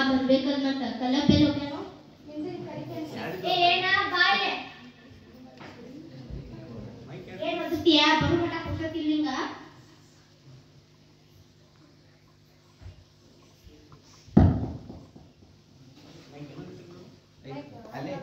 ಬರ್ಬೇಕಲ್ ಮತ್ತ ಕಲಪೆಲ್ ಹೋಗ್ಯಾನೋ ಏನ ಬಾಯ್ ಏನ್ ಓದ್ತೀಯಾ ಬರು ಮಟ ಕೂತಿರ್ಲಿಂಗ ಅಲ್ಲೇ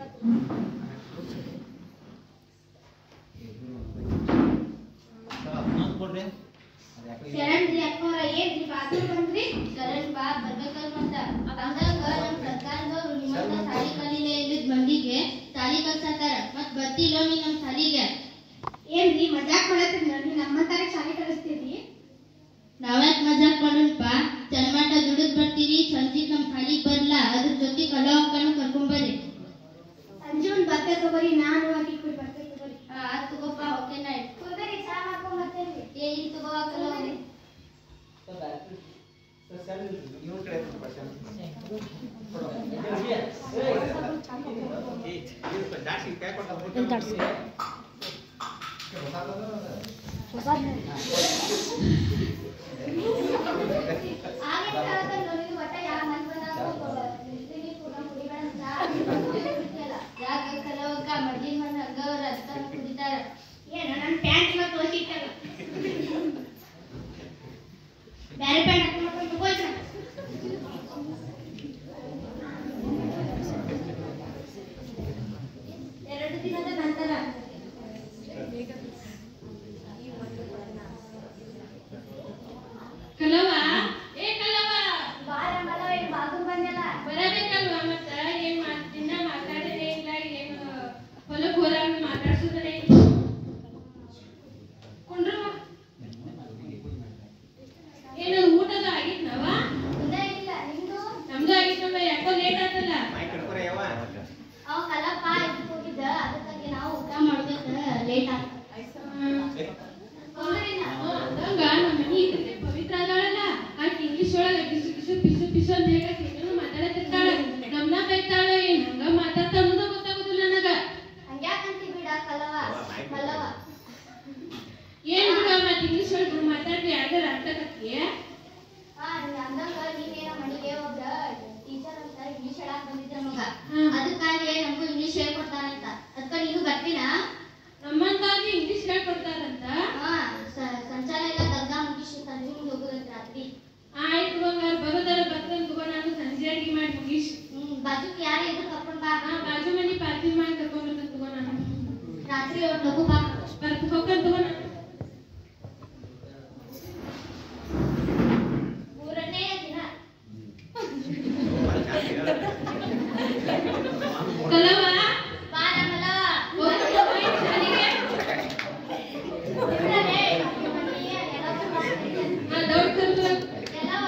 ಶರಣ್ ರೀ ಅಕ್ಕವ್ರ ಏನ್ರಿ ಬಾಜು ಬಂದ್ರಿ ಶರಣ್ ಬಾ ಬರ್ಬೇಕಲ್ ಮತ್ತ ಅಂದಾಗ ನಮ್ ಸರ್ಕಾರದವ್ರು ನಿಮ್ಮನ್ನ ಸಾಲಿ ಕಲಿಲೆ ಇಲ್ಲಿದ್ ಮಂದಿಗೆ ಸಾಲಿ ಕಲ್ಸಾತಾರ ಮತ್ ಬರ್ತಿಲ್ಲೋ ನೀ ನಮ್ ಸಾಲಿಗೆ ಏನ್ರಿ ಮಜಾಕ್ ಮಾಡತ್ತೀರಿ ನೀವು ನಮ್ಮಂತಾರ ಶಾಲೆ ಕಲಿಸ್ತೀರಿ ನಾವ್ಯಾಕ್ ಮಜಾಕ್ ಮಾಡೋಣಪ್ಪ ಚನ್ಮಾಟ ದುಡಿದ್ ಬರ್ತೀರಿ ಸಂಜಿಗ್ ನಮ್ ಸಾಲಿಗ್ ಬರ್ಲಾ ಅದ್ರ ಜೊತೆ ಕಲೋ ಅಕ್ಕನು ಕರ್ಕೊಂಬರ್ರಿ ಸಂಜೆ ಒಂದ್ ಬತ್ತೆ ತಗೋರಿ ನಾನು ಆಕಿ ಕೂಡ ಬತ್ತೆ ತಗೋರಿ ಆತ್ ತಗೋಪ್ಪ ಓಕೆ ನೈಟ್ ಕುದರಿ ಚಾ ಮಾಡ್ಕೊಂಡ್ ಬರ್ತೇನೆ ಏ ಇಲ್ಲಿ ತಗೋ ಕಲೋ ಏನ ನನ್ನ ಪ್ಯಾಂಟ್ ಎಲ್ಲ ತೋರಿಸಿಟ್ಟಲ್ಲ ಬ್ಯಾರೆ ಪ್ಯಾಂಟ್ ಹಾಕೊಂಡು ತಗೋಯ್ತ ಎರಡು ದಿನದ ನಂತರ ಕಲವ ಏ ಕಲವ ಬಾರ ಮಲವ ಏನು ಬಾಗು ಬಂದಲ್ಲ ಬರಬೇಕಲ್ವ ಮತ್ತ ಏನ್ ದಿನ ಮಾತಾಡೋದೇ ಇಲ್ಲ ಏನು ಹೊಲಕ್ ಹೋದಾಗ ಮಾತಾಡ್ಸೋದ್ರೆ ಕೊಂಡ್ರು ಏನು ಊಟದ ಆಗಿದ್ನವ ಮುಂದೆ ಇಲ್ಲ ನಿಮ್ದು ನಮ್ದು ಆಗಿದ್ನವ ಯಾಕೋ ಲೇಟ್ ಆತಲ್ಲ ಅವ ಕಲಪ್ಪ ಇದಕ್ಕೆ ಹೋಗಿದ್ದ ಅದಕ್ಕಾಗಿ ನಾವು ಊಟ ಮಾಡ್ಬೇಕು ಲೇಟ್ ಆಗ್ತದೆ ಅದಂಗ ನಮ್ಮ ಮನಿ ಇದಕ್ಕೆ ಪವಿತ್ರ ಅದಾಳಲ್ಲ ಆಕೆ ಇಂಗ್ಲಿಷ್ ಒಳಗ ಪಿಸು ಪಿಸು ಪಿಸು ಪಿಸು ಅಂತ ಹೇಳಕ್ ಏನೇನೋ ಮಾತಾಡತಿರ್ತಾಳ ನಮ್ನ ಬೈತಾಳ ಏನ್ ಹಂಗ ಮಾತಾಡ್ತಾ ಅನ್ನೋದು ಗೊತ್ತಾಗುದಿಲ್ಲ ನನಗ ಹಂಗ್ಯಾಕಂತಿ ಬಿಡ ಕಲವ ಮಲ್ಲವ ಏನ್ ಬಿಡ ಮತ್ ಇಂಗ್ಲಿಷ್ ಒಳಗ ಮಾತಾಡ್ರಿ ಯಾವ್ದಾರ ಅರ್ಥ ಆಗತ್ತೀಯ ಅಂದಂಗ ನೀನೇನ ಮನೆಗೆ ಒಬ್ರ ಟೀಚರ್ ಅಂತ ಇಂಗ್ಲಿಷ್ ಹೇಳಕ್ ಬಂದಿದ್ರ ಮಗ ಹ್ಮ್. ಅದಕ್ಕಾಗಿ ನಮಗೂ ಇಂಗ್ಲಿಷ್ ಹೇಳ್ಕೊಡ್ತಾರಂತ ಅದಕ್ಕ ನೀನು ಬರ್ತೀನಾ ನಮ್ಮಂತಾಗಿ ಇಂಗ್ಲಿಷ್ ಹೇಳ್ಕೊಡ್ತಾರಂತ ಸಂಚಾರ ಎಲ್ಲ ದರ್ಗಾ ಮುಗಿಸಿ ಸಂಜೆ ಮುಂದೆ ಹೋಗೋದಂತ ರಾತ್ರಿ ಆಯ್ತು ಬಂಗಾರ ಬರೋದರ ಬರ್ತಂತ ತಗೋ ನಾನು ಸಂಜೆ ಅಡಿಗೆ ಮಾಡಿ ಮುಗಿಸ್ ಬಾಜುಕ್ ಯಾರು ಎದುರು ಕರ್ಕೊಂಡ್ ಬಾ ಬಾಜು ಮನಿ ಪಾರ್ಟಿ ಮಾಡಿ ಕರ್ಕೊಂಡ್ಬರ್ತಂತ ತಗೋ ನಾನು ರಾತ್ರಿ ಅವ್ರ ಲಘು ಬಾ ಬರ್ತ ಹೋಗ್ಕಂತ ತಗೋ ನಾನು ಮೂರನೇ ದಿನ ಕಲವ ಬಾರ ಮಲವ ಶಾಲೆಗೆ ಇವ್ರನ್ನೇ ನಮ್ಮ ಮನೆಗೆ ಎಲ್ಲರೂ ಬರ್ತಿದ್ದಾರೆ. ದೌಡ್ ಕರ್ದು ಎಲ್ಲವ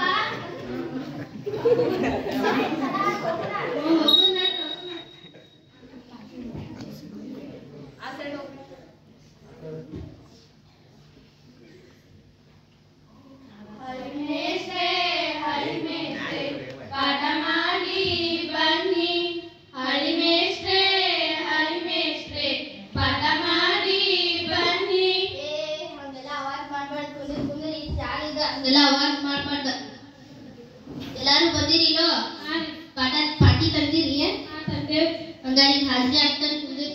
ಆ ಸೈಡ್ ಹೋಗಿ ಹರಿಮೇಶ್ರೇ ಹರಿಮೇಶ್ರೇ ಪಾಠ ಮಾಡಿ ಬನ್ನಿ ಹರಿಮೇಶ್ರೇ ಹರಿಮೇಶ್ರೇ ಪಾಠ ಮಾಡಿ ಬನ್ನಿ ಹಂಗೆಲ್ಲ ಅವಾಜ್ ಮಾಡ್ಬಾರ್ದು ಕುಂದ್ರಿ ಶಾಲಿಗ ಹಂಗೆಲ್ಲ ಅವಾಜ್ ಮಾಡ್ಬಾರ್ದ ಎಲ್ಲಾರು ಬಂದಿರಿಲೋ ಹಾ ರೀ. ಪಾಟಿ ತಂದಿರಿ ತಂದೇವ್ ಹಂಗಾರಿ ಹಾಜರಿ ಆಗ್ತಾನೆ ಕುಂದ್ರಿ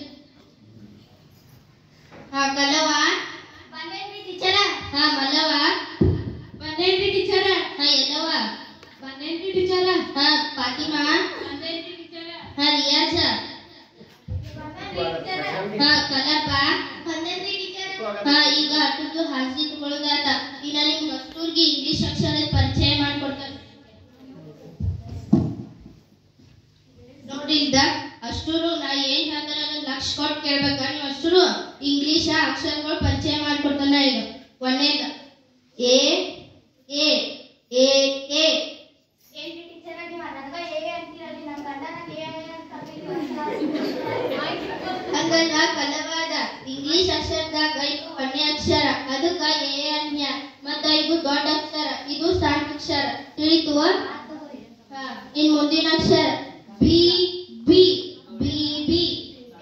ಹಾ ಕಲವ ಬಂದೇನ್ರಿ ಟೀಚರ ಹಾ ಮಲ್ಲವ ಬಂದೇನ್ರಿ ಟೀಚರ ಹಾ ಎಲ್ಲವ ಬಂದೇನ್ರಿ ಟೀಚರ ಹಾ ಫಾತಿಮಾ ಬಂದೇನ್ರಿ ಟೀಚರ ಹಾ ರಿಯಾಜ ಬಂದೇನ್ರಿ ಟೀಚರ ಹಾ ಕಲಪ ಬಂದೇನ್ರಿ ಟೀಚರ ಹಾ ಈಗ ಅಷ್ಟೊಂದು ಹಾಜರಿ ತಗೊಳ್ಳೋದಾತ ಇನ್ನ ನಿಮ್ ಮಸ್ತೂರ್ಗೆ ಇಂಗ್ಲಿಷ್ ಅಕ್ಷರದ ಪರಿಚಯ ಮಾಡ್ಕೊಡ್ತಾರೆ ನೋಡಿ ಇದ್ದ ಅಷ್ಟೂರು ನಾ ಏನ್ ಹೇಳ್ತಾರ ಲಕ್ಷ ಕೊಟ್ಟು ಕೇಳ್ಬೇಕ ನೀವು ಅಷ್ಟೂರು ಇಂಗ್ಲಿಷ್ ಅಕ್ಷರಗಳು ಪರಿಚಯ ಮಾಡ್ಕೊಡ್ತಾನ ಈಗ ಒಂದೇದ ಎ ಎ ಎ ಎ ಏನ್ರಿ ಟೀಚರ ನೀವು ನನಗ ಹೇಗೆ ಅಂತೀರಲ್ರಿ ನಮ್ಮ ಗಂಡನ ಹೇಗೆ ಅಂತ ಕರೀತೀವಿ ಹಂಗಲ್ಲ ಕಲವಾದ ಇಂಗ್ಲಿಷ್ ಅಕ್ಷರದಾಗ ಇದು ಒಂದೇ ಅಕ್ಷರ ಅದಕ್ಕ ಎ ಅನ್ಯ ಮತ್ತ ಇದು ದೊಡ್ಡ ಅಕ್ಷರ ಇದು ಸಣ್ಣ ಅಕ್ಷರ ತಿಳಿತುವ ಹಾ ಇನ್ ಮುಂದಿನ ಅಕ್ಷರ ಬಿ ಬಿ ಬಿ ಬಿ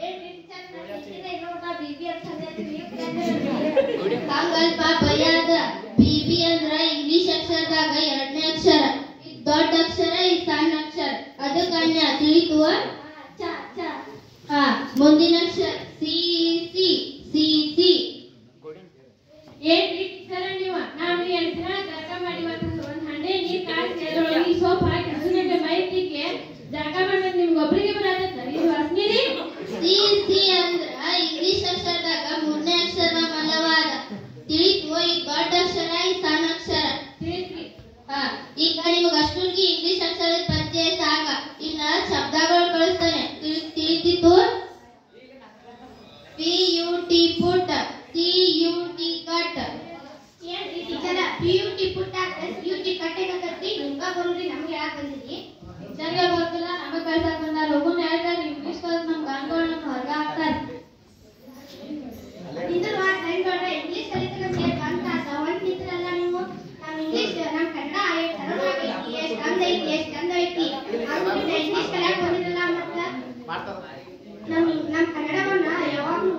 ಏನ್ರಿ ಟೀಚರ್ ಹಂಗಲ್ಪ ಬಯ್ಯಾದ ಬಿ ಅಂದ್ರ ಇಂಗ್ಲಿಷ್ ಅಕ್ಷರದಾಗ ಎರಡನೇ ಅಕ್ಷರ ಇದ್ ದೊಡ್ಡ ಅಕ್ಷರ ಇದ್ ಸಣ್ಣ ಅಕ್ಷರ ಅದಕ್ಕೆ ಅನ್ಯ ತಿಳಿತು ಚ ಚ ಹಾ ಮುಂದಿನ ಅಕ್ಷರ ಸಿ ಸಿ ಸಿ ಸಿ ಏನ್ರಿ ಟೀಚರ್ ನೀವು ನಾವು ಎರಡು ದಿನ ಜಳಕ ಮಾಡಿ ಒಂದ್ ಹಂಡೆ ನೀರ್ ಕಾಸಿ ಅದ್ರೊಳಗೆ ಸೋಪ್ ಹಾಕಿ ಹಸುವಿನ ಮೈತಿಗೆ ಜಳಕ ಮಾಡೋದು ನಿಮ್ಗೆ ಒಬ್ರಿಗೆ ಬರತ್ತ ಇದು ವಾಸನೆ ರೀ ಸಿ ಸಿ ಅಂದ್ರ ಇಂಗ್ಲಿಷ್ ಅಕ್ಷರದಾಗ ಮೂರನೇ ಅಕ್ಷರ ಮಲ್ಲವಾದ ತಿಳಿತು ಇದ್ ದೊಡ್ಡ ಅಕ್ಷರ ಇದ್ ಸಣ್ಣ ಅಕ್ಷರ ತಿಳಿಸ್ರಿ ಹಾ ಈಗ ನಿಮಗ ಅಷ್ಟೊಂದು ಇಂಗ್ಲಿಷ್ ಅಕ್ಷರದ ಪರಿಚಯ ಸಾಕ ಇನ್ನ ಶಬ್ದಗಳು ಕಳಿಸ್ತಾನೆ ತಿಳಿತಿತ್ತು P U T put C U T cut ಏನ್ರಿ ಟೀಚರ್ PUT ಪುಟ್ಟ SUT ಕಟ್ಟೆಗತ್ತಿ ನಿಮ್ಗ ಬರುದ್ರಿ ನಮ್ಗೆ ಯಾಕೆ ಬಂದಿರಿ ಟೀಚರ್ಗೆ ಬರ್ತಿಲ್ಲ ನಮಗೆ ಕಳ್ಸಕ್ ಬಂದಾರ ಒಬ್ಬನ ಹೇಳ್ತಾರೆ ಇಂಗ್ಲಿಷ್ ಕಲ್ತ್ ನಮ್ ಗಂಗೋಳನ್ನ ಹೊರಗ ಹಾಕ್ತಾರ ಇದ್ರ ಫ್ರೆಂಡ್ ನೋಡ್ರೆ ಇಂಗ್ಲಿಷ್ ಕಲಿತ ನಮ್ಗೆ ಬಂತ ಒಂದ್ ನಿಂತ್ರಲ್ಲ ನೀವು ನಮ್ ಇಂಗ್ಲಿಷ್ ನಮ್ ಕನ್ನಡ ಸರಳ ಆಗೈತಿ ಎಷ್ಟ್ ಚಂದ ಐತಿ ಆದ್ರಿಂದ ಇಂಗ್ಲಿಷ್ ಕಲಿಯಕ್ ಬಂದಿರಲ್ಲ ಮತ್ತ ನಮ್ ಕನ್ನಡವನ್ನ ಯಾವಾಗ್ಲೂ